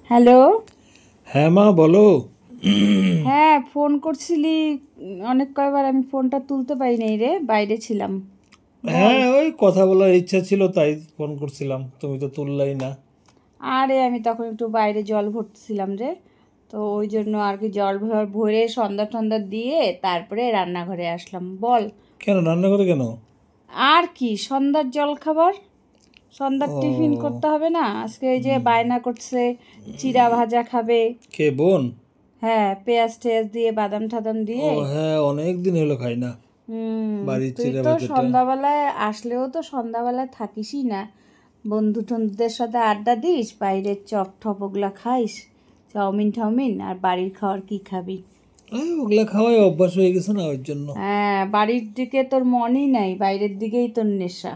Hello. হ্যাঁ মা বলো। হ্যাঁ, ফোন করছিলি অনেক কয়বার, আমি ফোনটা তুলতে পারি নাই রে, বাইরে ছিলাম। বল। হ্যাঁ ওই কথা বলার ইচ্ছা ছিল তাই ফোন করছিলাম, তুমি তো তুললাই না। আরে আমি তখন একটু বাইরে জল ভরতেছিলাম রে, তো ওই জন্য আর কি জল ভরে সন্ধ্যা টন্ধ্যা দিয়ে তারপরে রান্নাঘরে আসলাম। বল। কেন রান্না করে কেন? আর কি, সন্ধ্যার জল খাবার, সন্ধ্যার টিফিন ও করতে হবে না আজকে? এই যে বায়না করছে চিড়া ভাজা খাবে। কে বোন? হ্যাঁ, পেঁয়াজ টেয়াজ দিয়ে বাদাম টাদাম ও দিয়ে। হ্যাঁ, অনেক দিন হলো খাই না বাড়ির তুই চিড়া তো ভাজাটা। সন্ধ্যাবেলায় আসলেও তো সন্ধ্যাবেলায় থাকিসই না, বন্ধু টন্ধুদের সাথে আড্ডা দিস, বাইরের চপ টপ ওগুলা খাইস, চাউমিন টাউমিন, আর বাড়ির খাবার কি খাবি? এই ওগুলা খাওয়াই অভ্যাস হয়ে গেছে না, ওর জন্য। হ্যাঁ, বাড়ির দিকে তোর মনই নাই, বাইরের দিকেই তোর নেশা।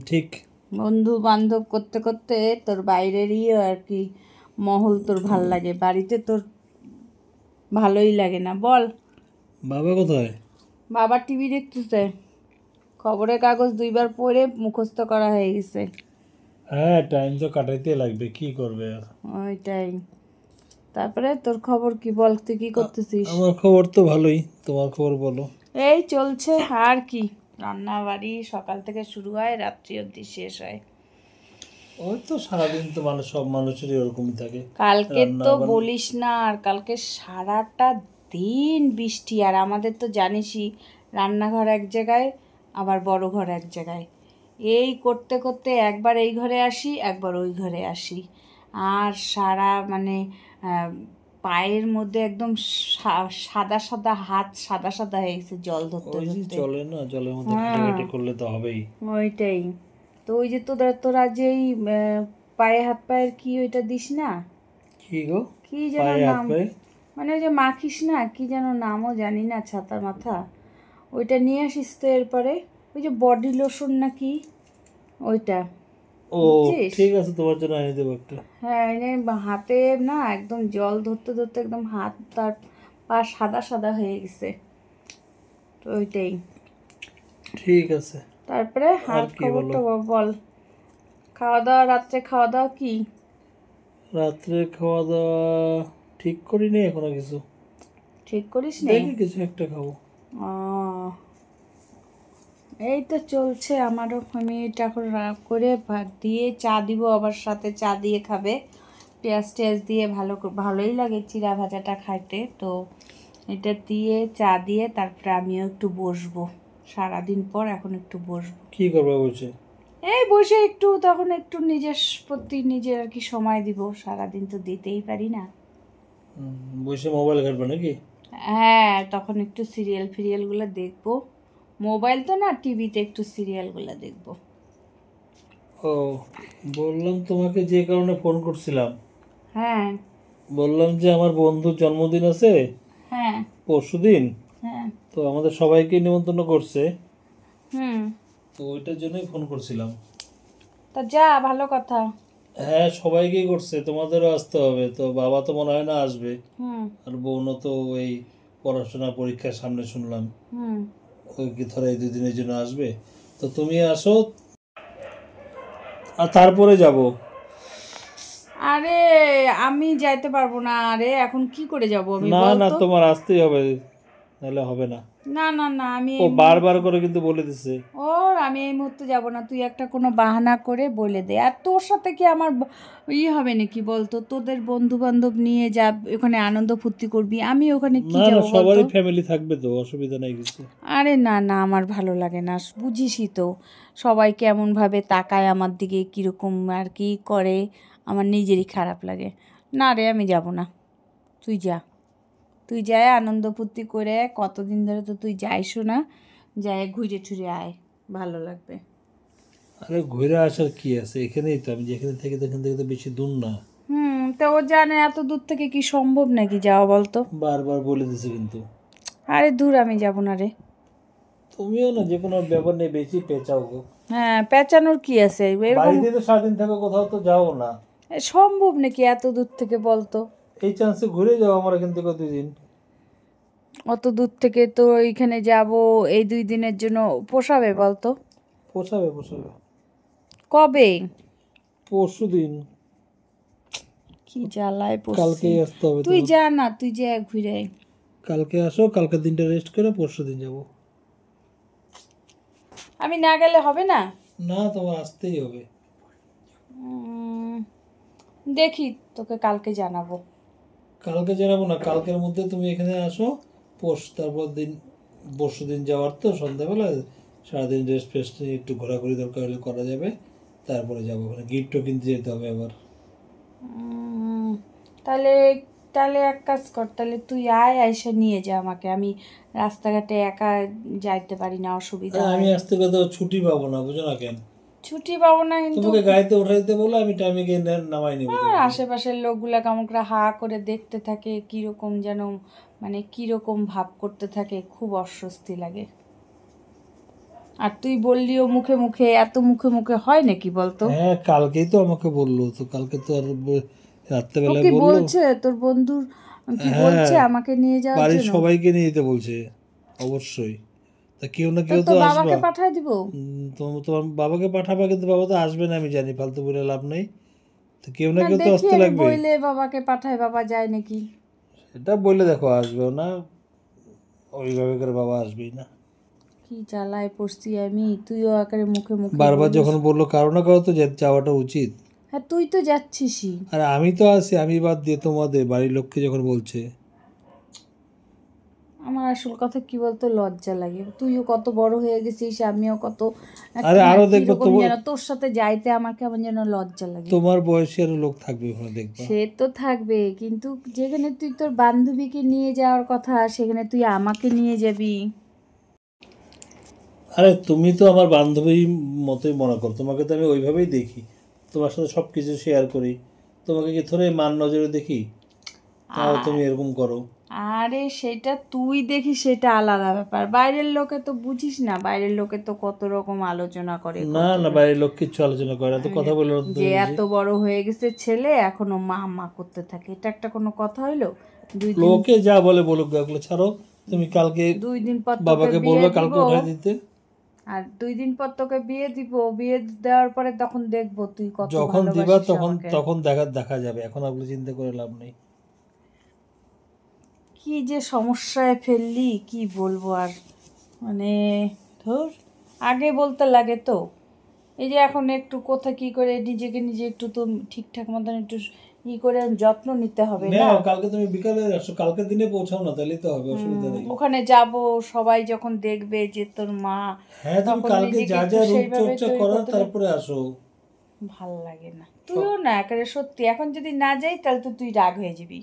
ঠিক। বন্ধু বান্ধব করতে করতে তোর বাইরেরই আর কি মহল তোর ভাল লাগে, বাড়িতে তোর ভালোই লাগে না। বল। বাবা কোথায়? বাবা টিভি দেখতেছে, খবরের কাগজ দুইবার পড়ে মুখস্থ করা হয়ে গেছে। হ্যাঁ টাইম তো কাটাইতে লাগবে, কি করবে আর। ওইটাই। তারপরে তোর খবর কি, বল, তুই কি করতেছিস? আমার খবর তো ভালোই, তোমার খবর বলো। এই চলছে আর কি, রান্না বাড়ি সকাল থেকে শুরু হয়, রাত্রি অবধি শেষ হয়। ওই তো সারাদিন তো মানুষ, সব মানুষেরই ওরকমই থাকে। কালকে রান্না তো বান্না। বলিস না, আর কালকে সারাটা দিন বৃষ্টি, আর আমাদের তো জানিসই রান্নাঘর এক জায়গায়, আবার বড় ঘর এক জায়গায়। এই করতে করতে একবার এই ঘরে আসি, একবার ওই ঘরে আসি, আর সারা মানে পায়ের মধ্যে একদম সাদা সাদা, হাত সাদা সাদা হয়ে গেছে জল ধরতে ওই যে ধরতে। চলে না, জলের মধ্যে হ্যাঁ, খাটাখাটি করলে তো হবেই। ওইটাই। তো ওই যে তোরা তোরা যেই পায়ে হাত পায়ের কি ওইটা দিস না, কি গো? কি যেন পায়ে হাত নাম, পায়ে? মানে ওই যে মাখিস না, কি যেন নামও জানি না, ছাতা মাথা, ওইটা নিয়ে আসিস তো। এরপরে ওই যে বডি লোশন নাকি, ওইটা, ও বুঝছিস? ঠিক আছে, তোমার জন্য এনে দেবো একটা। হ্যাঁ, এনে হাতে না একদম জল ধরতে ধরতে একদম হাত তার পা সাদা সাদা হয়ে গেছে। তো ওইটাই। ঠিক আছে। তারপরে আর আর কি বলো? খবরটা বল। খাওয়া দাওয়া, রাত্রে খাওয়া দাওয়া কি? রাত্রে খাওয়া দাওয়া ঠিক করিনি এখনো কিছু। ঠিক করিস নেই? দেখি কিছু একটা খাবো। ও, এই তো চলছে আমারও। আমি এটা এখন রাগ করে ভাত দিয়ে চা দিব, আবার সাথে চা দিয়ে খাবে, পেঁয়াজ টেয়াজ দিয়ে ভালোই লাগে চিড়া ভাজাটা খাইতে। তো এটা দিয়ে চা দিয়ে তারপরে আমিও একটু বসবো, সারাদিন পর এখন একটু বসবো। কি করবো বলছে? এই বসে একটু তখন একটু নিজের প্রতি নিজের আর কি সময় দিব, সারাদিন তো দিতেই পারি না। বসে মোবাইল ঘাটবো নাকি? হ্যাঁ, তখন একটু সিরিয়াল ফিরিয়ালগুলো দেখবো, মোবাইল তো না, টিভিতে একটু সিরিয়ালগুলো দেখবো। ও বললাম তোমাকে যে কারণে ফোন করছিলাম, হ্যাঁ। বললাম যে আমার বন্ধুর জন্মদিন আছে হ্যাঁ। পরশুদিন, হ্যাঁ। তো আমাদের সবাইকে নিমন্ত্রণ করছে, হুম। তো ওইটার জন্যই ফোন করছিলাম। তা যা, ভালো কথা। হ্যাঁ সবাইকেই করছে, তোমাদেরও আসতে হবে, তো বাবা তো মনে হয় না আসবে। হুম। আর বোনও তো ওই পড়াশোনা পরীক্ষার সামনে শুনলাম, হুম। ওই কি ধরো এই 2 দিনের জন্য আসবে। তো তুমি আসো আর তারপরে যাব। আরে আমি যাইতে পারবো না, আরে এখন কি করে যাব আমি, না বল না, তো। তোমার আসতেই হবে, নাহলে হবে না। না না না, আমি ও এই বারবার মুহূর্তে, করে কিন্তু বলে দিছে। আমি এই মুহূর্তে যাব না, তুই একটা কোনো বাহানা করে বলে দে। আর তোর সাথে কি আমার হবে নাকি বলতো, তোদের বন্ধু বান্ধব নিয়ে যা, ওখানে আনন্দ ফুর্তি করবি, আমি ওখানে কি না যাব না, বলতো? সবারই ফ্যামিলি থাকবে তো, অসুবিধা নাই কিছু। আরে না না, আমার ভালো লাগে না, বুঝিসই তো সবাই কেমনভাবে তাকায় আমার দিকে, কীরকম আর কি করে, আমার নিজেরই খারাপ লাগে। না রে, আমি যাব না, তুই যা, তুই যায় আনন্দ ফুর্তি করে, কতদিন ধরে তো তুই যাইসও না, যায় ঘুরে টুরে আয়, ভালো লাগবে। আরে ঘুরে আসার কি আছে, এখানেই তো, আমি যেখানে থেকে এখান থেকে তো বেশি দূর না। তো ও জানে এত দূর থেকে কি সম্ভব নাকি যাওয়া, বলতো? বারবার বলে দিছে কিন্তু। আরে দূর, আমি যাব না রে। তুমিও না যে কোনো ব্যাপার নেই বেশি পেঁচাও গো। হ্যাঁ, পেঁচানোর কি আছে এরকম? বাড়িতে তো সারাদিন থাকো, কোথাও তো যাও না। সম্ভব নাকি এত দূর থেকে, বলতো? এই চান্সে ঘুরে যাও আমার এখান থেকে 2 দিন। অত দূর থেকে তো এইখানে যাব, এই 2 দিনের জন্য পোষাবে বলতো? পোষাবে পোষাবে। কবে? পরশু দিন। কি জ্বালায় পড়ছি। কালকেই আসতে হবে তুই যা না, তুই যা ঘুরে আয়। কালকে আসো, কালকে দিনটা রেস্ট করে পরশু দিন যাবো। আমি না গেলে হবে না? না, তোমার আসতেই হবে। দেখি, তোকে কালকে জানাবো। কালকে জানাবো না, কালকের মধ্যে তুমি এখানে আসো। তারপর পরশু দিন যাওয়ার তো সন্ধ্যাবেলা সারাদিন রেস্ট ফেস্ট নিয়ে একটু ঘোরাঘুরি দরকার হলে করা যাবে। তারপরে যাবো, ওখানে গিফটও কিনতে যেতে হবে আবার। তাহলে তাহলে এক কাজ কর, তাহলে তুই আয়, আইসা নিয়ে যা আমাকে। আমি রাস্তাঘাটে একা যাইতে পারি না, অসুবিধা আমি হয়। আসতে কথা ছুটি পাবো না, বুঝো না কেন? ছুটি পাবো না কিন্তু। তোমাকে গাড়িতে উঠাই দিতে বলো, আমি টাইমে গিয়ে নামাই নেবো। আর আশেপাশের লোকগুলা কেমন করে হা করে দেখতে থাকে, কিরকম যেন মানে কিরকম ভাব করতে থাকে, খুব অস্বস্তি লাগে। আর তুই বললিও মুখে মুখে, এত মুখে মুখে হয় নাকি বলতো? হ্যাঁ, কালকেই তো আমাকে বললো, তো কালকে তো আর রাত্রেবেলায় কি বললো। বলছে তোর বন্ধুর? কি বলছে আমাকে নিয়ে যাওয়ার বাড়ির জন্য? সবাইকে নিয়ে যেতে বলছে, অবশ্যই। তা কেউ না কেউ তো তো আসবা। বাবাকে পাঠায় দিব। তোমার বাবাকে পাঠাবা, কিন্তু বাবা তো আসবে না, আমি জানি, ফালতু বলে লাভ নেই। তো কেউ না না, কেউ তো দেখি আসতে আমি লাগবে। বইলে বাবাকে পাঠায়, বাবা যায় নাকি। এটা বললে দেখো, আসবেও না, ওইভাবে করে বাবা আসবেই না। কি জ্বালায় পড়ছি আমি, তুইও একেবারে মুখে মুখে বারবার বলিস। যখন বললো কারো না কারো তো যাওয়াটা উচিত। হ্যাঁ, তুই তো যাচ্ছিসই। আর আমি তো আছি, আমি বাদ দিয়ে তোমাদের বাড়ির লোককে যখন বলছে। আমার আসল কথা কি বলতো, লজ্জা লাগে। তুইও কত বড় হয়ে গেছিস, আমিও কত আরে আরো দেখবো কিরকম যেন তোর সাথে যাইতে আমার কেমন যেন লজ্জা লাগে। তোমার বয়সী আরো লোক থাকবে ওখানে, দেখবা। সে তো থাকবে, কিন্তু যেখানে তুই তোর বান্ধবীকে নিয়ে যাওয়ার কথা, সেখানে তুই আমাকে নিয়ে যাবি। আরে তুমি তো আমার বান্ধবীর মতোই মনে করো, তোমাকে তো আমি ওইভাবেই দেখি, তোমার সাথে সব কিছু শেয়ার করি। তোমাকে কি থোড়ে মান নজরে দেখি? তাও তুমি এরকম করো। আরে সেটা তুই দেখিস, সেটা আলাদা ব্যাপার। বাইরের লোকে তো বুঝিস না, বাইরের লোকে তো কত রকম আলোচনা করে, না না, বাইরের লোক কিচ্ছু আলোচনা করে না, তো কথা বলে না তো যে তুমি এত বড় হয়ে গেছে ছেলে, এখনো মা মা করতে থাকে। এটা একটা কোনো কথা হইলো? লোকে যা বলে বলুক, ওগুলো ছাড়ো। তুমি কালকে 2 দিন পর তোকে বাবাকে বিয়ে বলবে দিব, কালকে উঠাই দিতে। আর 2 দিন পর তোকে বিয়ে দিব। বিয়ে দেওয়ার পরে তখন দেখবো তুই কত যখন দিবা ভালোবাসিস তখন আমাকে। তখন দেখা যাবে, এখন আপনি চিন্তা করে লাভ নেই। কি যে সমস্যায় ফেললি, কি বলবো আর। মানে ধর, আগে বলতে লাগে তো। এই যে এখন একটু কোথা কি করে নিজেকে নিজে একটু তো ঠিকঠাক মতন একটু করে যত্ন নিতে হবে না? কালকে তুমি বিকালে আসো, কালকে দিনে পৌঁছাও না, তাহলেই তো হবে, অসুবিধা নেই। ওখানে যাব, সবাই যখন দেখবে যে তোর মা, হ্যাঁ, তুমি তখন কালকে নিজেকে যা একটু যা সেইভাবে রূপচর্চা তৈরি করার করতে তারপরে আসো। ভাল লাগে না। তুইও না, একেবারে সত্যি, এখন যদি না যাই তাহলে তো তুই রাগ হয়ে যাবি।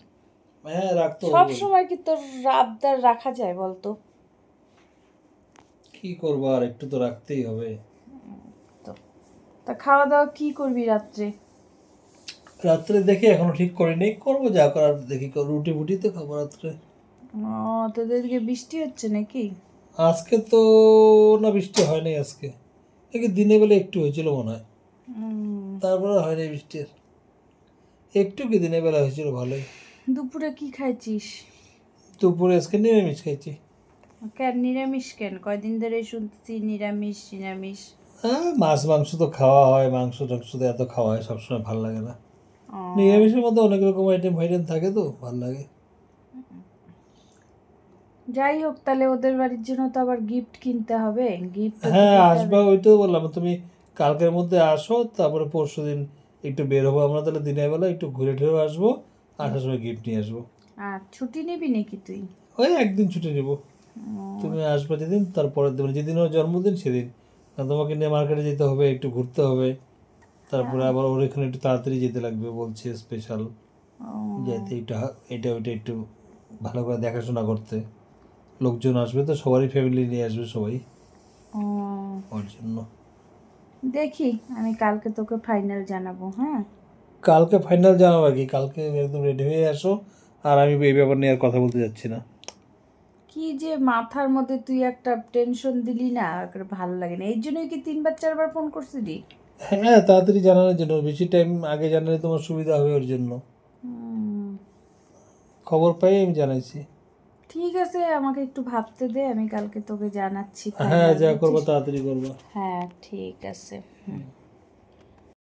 হ্যাঁ, রাখতে সব হবে। সময় কি তোর আবদার রাখা যায় বলতো? কি করবো, আর একটু তো রাখতেই হবে। তো তা খাওয়া দাওয়া কি করবি রাত্রে? রাত্রে দেখি, এখনো ঠিক করিনি, করবো যা করার দেখি, রুটি ফুটি তো খাবো রাত্রে। ও, তোদেরকে বৃষ্টি হচ্ছে নাকি? আজকে তো না, বৃষ্টি হয়নি আজকে। দেখি দিনের বেলা একটু হয়েছিল মনে হয়, তারপরে হয়নি বৃষ্টি আর। একটু কি দিনের বেলা হয়েছিল, ভালোই। দুপুরে কি খাইছিস? দুপুরে আজকে নিরামিষ খাইছি। কেন নিরামিষ কেন? কয়দিন ধরে শুনতেছি নিরামিষ নিরামিষ। হ্যাঁ, মাছ মাংস তো খাওয়া হয়, মাংস টাংস তো এত খাওয়া হয়, সবসময় ভালো লাগে না। নিরামিষের মধ্যে অনেক রকম আইটেম থাকে, তো ভালো লাগে। যাই হোক, তাহলে ওদের বাড়ির জন্য তো আবার গিফট কিনতে হবে। গিফট হ্যাঁ, আসবা, ওইটাও বললাম, তুমি কালকের মধ্যে আসো, তারপরে পরশু দিন একটু বের হবো আমরা, তাহলে দিনের বেলা একটু ঘুরে টুরে আসবো, আসার সময় গিফট নিয়ে আসবো। আর ছুটি নিবি নাকি তুই? ওই একদিন ছুটি নেবো। তুমি আসবে যেদিন, তারপরের দিন যেদিন ওর জন্মদিন সেদিন, কারণ তোমাকে নিয়ে মার্কেটে যেতে হবে, একটু ঘুরতে হবে, তারপরে আবার ওর এখানে একটু তাড়াতাড়ি যেতে লাগবে বলছে, স্পেশাল যেতে, এটা ওইটা একটু ভালো করে দেখাশোনা করতে। লোকজন আসবে তো, সবারই ফ্যামিলি নিয়ে আসবে সবাই, ওর জন্য। দেখি, আমি কালকে তোকে ফাইনাল জানাবো। হ্যাঁ, কালকে ফাইনাল জানাবো আর কি, কালকে একদম রেডি হয়ে আসো। আর আমি এই ব্যাপার নিয়ে আর কথা বলতে যাচ্ছি না। কি যে মাথার মধ্যে তুই একটা টেনশন দিলি না, ভালো লাগে না। এই জন্যই কি 3-4বার ফোন করছিলি? হ্যাঁ, তাড়াতাড়ি জানানোর জন্য, বেশি টাইম আগে জানালে তোমার সুবিধা হবে, ওর জন্য খবর পাই আমি জানাইছি। ঠিক আছে, আমাকে একটু ভাবতে দে, আমি কালকে তোকে জানাচ্ছি। হ্যাঁ, যা করবো তাড়াতাড়ি করবো। হ্যাঁ, ঠিক আছে।